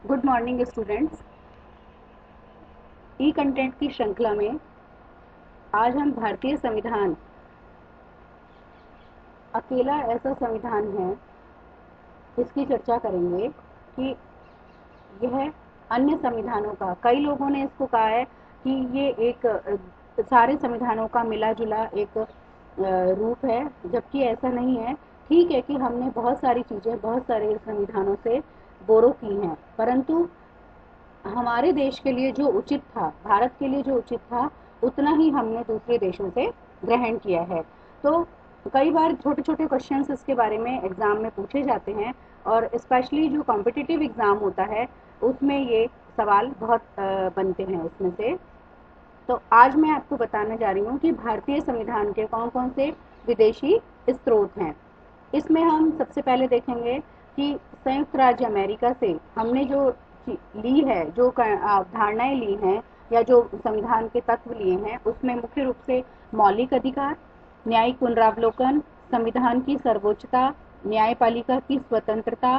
Good morning students. E-content की श्रृंखला में आज हम भारतीय संविधान अकेला ऐसा संविधान है इसकी चर्चा करेंगे कि यह अन्य संविधानों का, कई लोगों ने इसको कहा है कि ये एक सारे संविधानों का मिला जुला एक रूप है, जबकि ऐसा नहीं है। ठीक है कि हमने बहुत सारी चीज़ें बहुत सारे संविधानों से बोरो की हैं, परंतु हमारे देश के लिए जो उचित था, भारत के लिए जो उचित था, उतना ही हमने दूसरे देशों से ग्रहण किया है। तो कई बार छोटे छोटे क्वेश्चंस इसके बारे में एग्जाम में पूछे जाते हैं, और स्पेशली जो कॉम्पिटिटिव एग्जाम होता है उसमें ये सवाल बहुत बनते हैं उसमें से। तो आज मैं आपको बताने जा रही हूँ कि भारतीय संविधान के कौन कौन से विदेशी स्रोत हैं। इसमें हम सबसे पहले देखेंगे कि संयुक्त राज्य अमेरिका से हमने जो ली है, जो अवधारणाएं ली हैं या जो संविधान के तत्व लिए हैं, उसमें मुख्य रूप से मौलिक अधिकार, न्यायिक पुनरावलोकन, संविधान की सर्वोच्चता, न्यायपालिका की स्वतंत्रता,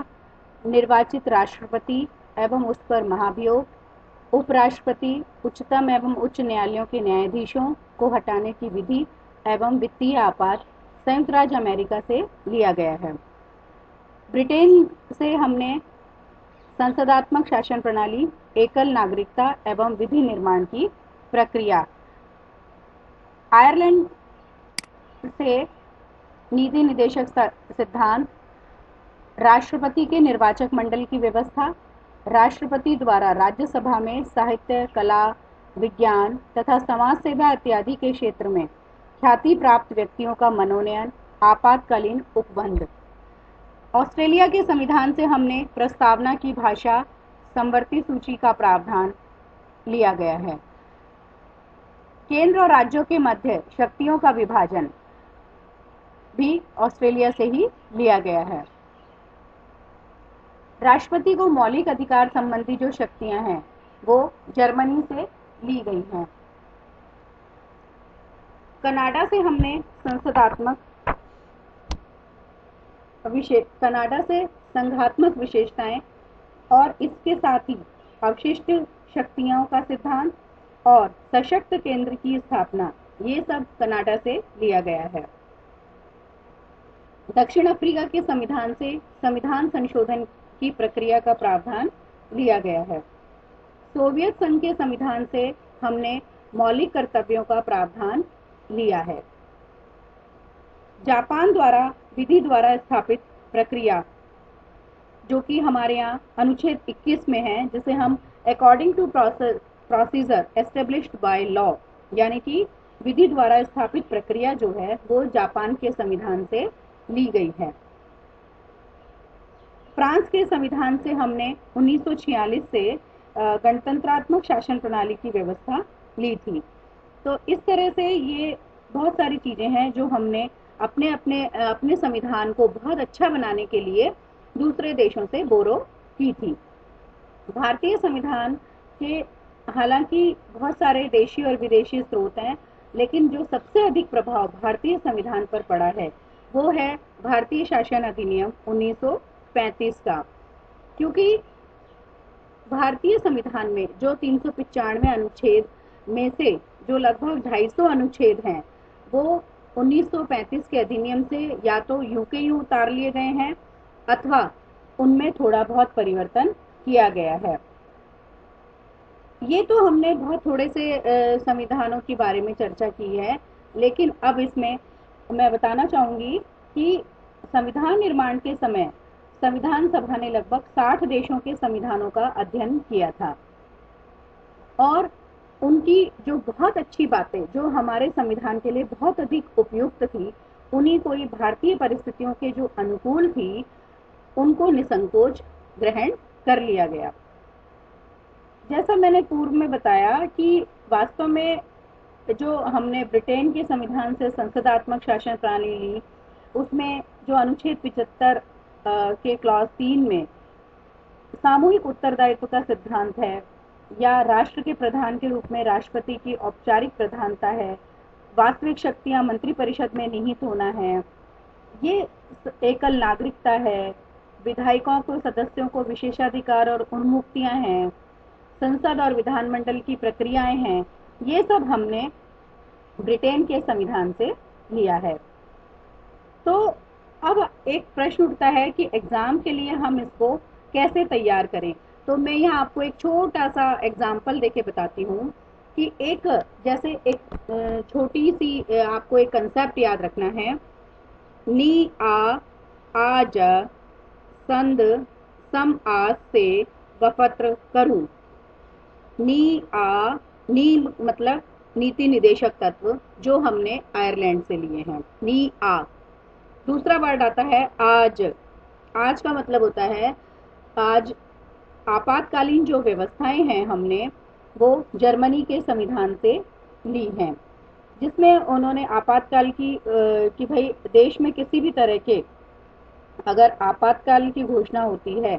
निर्वाचित राष्ट्रपति एवं उस पर महाभियोग, उपराष्ट्रपति, उच्चतम एवं उच्च न्यायालयों के न्यायाधीशों को हटाने की विधि एवं वित्तीय आपात संयुक्त राज्य अमेरिका से लिया गया है। ब्रिटेन से हमने संसदात्मक शासन प्रणाली, एकल नागरिकता एवं विधि निर्माण की प्रक्रिया। आयरलैंड से नीति निदेशक सिद्धांत, राष्ट्रपति के निर्वाचक मंडल की व्यवस्था, राष्ट्रपति द्वारा राज्यसभा में साहित्य, कला, विज्ञान तथा समाज सेवा इत्यादि के क्षेत्र में ख्याति प्राप्त व्यक्तियों का मनोनयन, आपातकालीन उपबंध। ऑस्ट्रेलिया के संविधान से हमने प्रस्तावना की भाषा, समवर्ती सूची का प्रावधान लिया गया है। केंद्र और राज्यों के मध्य शक्तियों का विभाजन भी ऑस्ट्रेलिया से ही लिया गया है। राष्ट्रपति को मौलिक अधिकार संबंधी जो शक्तियां हैं वो जर्मनी से ली गई हैं। कनाडा से हमने कनाडा से संघात्मक विशेषताएं और इसके साथ ही अवशिष्ट शक्तियों का सिद्धांत और सशक्त केंद्र की स्थापना, ये सब कनाडा से लिया गया है। दक्षिण अफ्रीका के संविधान से संविधान संशोधन की प्रक्रिया का प्रावधान लिया गया है। सोवियत संघ के संविधान से हमने मौलिक कर्तव्यों का प्रावधान लिया है। जापान द्वारा विधि द्वारा स्थापित प्रक्रिया, जो कि हमारे यहाँ अनुच्छेद 21 में है, जिसे हम according to procedure established by law, यानी कि विधि द्वारा स्थापित प्रक्रिया जो है वो जापान के संविधान से ली गई है। फ्रांस के संविधान से हमने 1946 से गणतंत्रात्मक शासन प्रणाली की व्यवस्था ली थी। तो इस तरह से ये बहुत सारी चीजें हैं जो हमने अपने संविधान को बहुत अच्छा बनाने के लिए दूसरे देशों से बोरो की थी। भारतीय संविधान के हालांकि बहुत सारे देशी और विदेशी स्रोत हैं, लेकिन जो सबसे अधिक प्रभाव भारतीय संविधान पर पड़ा है वो है भारतीय शासन अधिनियम 1935 का। क्योंकि भारतीय संविधान में जो 395 अनुच्छेद में से जो लगभग 250 अनुच्छेद हैं वो 1935 के अधिनियम से या तो यूं के यूं उतार लिए गए हैं अथवा उनमें थोड़ा बहुत परिवर्तन किया गया है। ये तो हमने बहुत थोड़े से संविधानों के बारे में चर्चा की है, लेकिन अब इसमें मैं बताना चाहूंगी कि संविधान निर्माण के समय संविधान सभा ने लगभग 60 देशों के संविधानों का अध्ययन किया था, और उनकी जो बहुत अच्छी बातें जो हमारे संविधान के लिए बहुत अधिक उपयुक्त थी, उन्हीं को ही भारतीय परिस्थितियों के जो अनुकूल थी उनको निसंकोच ग्रहण कर लिया गया। जैसा मैंने पूर्व में बताया कि वास्तव में जो हमने ब्रिटेन के संविधान से संसदात्मक शासन प्रणाली ली, उसमें जो अनुच्छेद 75 के क्लॉज 3 में सामूहिक उत्तरदायित्व का सिद्धांत है, या राष्ट्र के प्रधान के रूप में राष्ट्रपति की औपचारिक प्रधानता है, वास्तविक शक्तियां मंत्रिपरिषद में निहित होना है, ये एकल नागरिकता है, विधायकों को सदस्यों को विशेषाधिकार और उन्मुक्तियां हैं, संसद और विधानमंडल की प्रक्रियाएं हैं, ये सब हमने ब्रिटेन के संविधान से लिया है। तो अब एक प्रश्न उठता है कि एग्जाम के लिए हम इसको कैसे तैयार करें। तो मैं यहाँ आपको एक छोटा सा एग्जाम्पल देके बताती हूँ कि एक जैसे एक छोटी सी आपको एक कंसेप्ट याद रखना है। नी आ आज संद सम आज से गफत्र करूं। नी मतलब नीति निदेशक तत्व, जो हमने आयरलैंड से लिए हैं, नी आ। दूसरा वर्ड आता है आज। आज का मतलब होता है आज आपातकालीन जो व्यवस्थाएं हैं हमने वो जर्मनी के संविधान से ली हैं, जिसमें उन्होंने आपातकाल कि भाई देश में किसी भी तरह के अगर आपातकाल की घोषणा होती है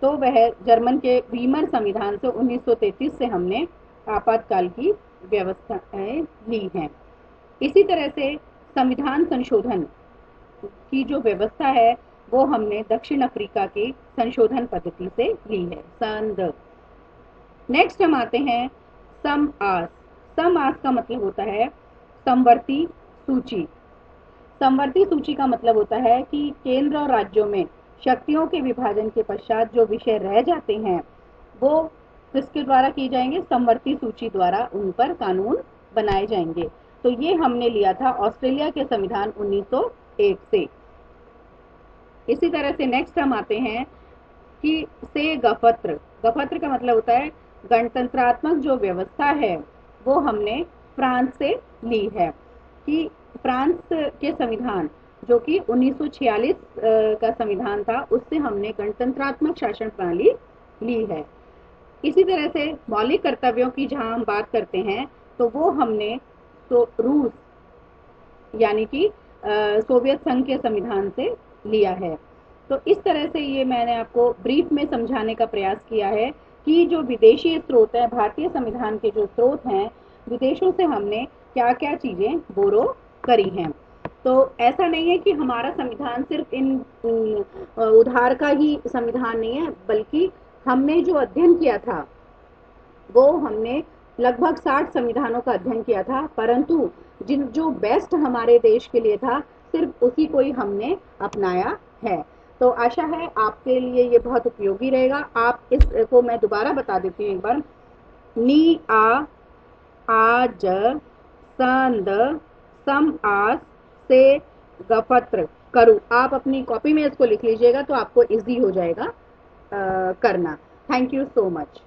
तो वह जर्मन के वीमर संविधान से 1933 से हमने आपातकाल की व्यवस्थाएं ली हैं। इसी तरह से संविधान संशोधन की जो व्यवस्था है वो हमने दक्षिण अफ्रीका की संशोधन पद्धति से ली है, संद। नेक्स्ट हम आते हैं सम आस। सम आस का मतलब होता है समवर्ती सूची। समवर्ती सूची का मतलब होता है कि केंद्र और राज्यों में शक्तियों के विभाजन के पश्चात जो विषय रह जाते हैं वो किसके द्वारा किए जाएंगे, समवर्ती सूची द्वारा उन पर कानून बनाए जाएंगे। तो ये हमने लिया था ऑस्ट्रेलिया के संविधान 1901 से। इसी तरह से नेक्स्ट हम आते हैं कि से गफत्र। गफत्र का मतलब होता है गणतंत्रात्मक जो व्यवस्था है वो हमने फ्रांस से ली है, कि फ्रांस के संविधान जो कि 1946 का संविधान था उससे हमने गणतंत्रात्मक शासन प्रणाली ली है। इसी तरह से मौलिक कर्तव्यों की जहां हम बात करते हैं तो वो हमने तो रूस यानी कि सोवियत संघ के संविधान से लिया है। तो इस तरह से ये मैंने आपको ब्रीफ में समझाने का प्रयास किया है कि जो विदेशी स्रोत है, भारतीय संविधान के जो स्रोत हैं, विदेशों से हमने क्या क्या चीजें बोरो करी हैं। तो ऐसा नहीं है कि हमारा संविधान सिर्फ इन उधार का ही संविधान नहीं है, बल्कि हमने जो अध्ययन किया था वो हमने लगभग 60 संविधानों का अध्ययन किया था, परंतु जो बेस्ट हमारे देश के लिए था सिर्फ उसी को ही हमने अपनाया है। तो आशा है आपके लिए ये बहुत उपयोगी रहेगा। आप इसको मैं दोबारा बता देती हूँ एक बार। नी आ आज संद सम आस से गफत्र करूं। आप अपनी कॉपी में इसको लिख लीजिएगा तो आपको इजी हो जाएगा करना। Thank you so much.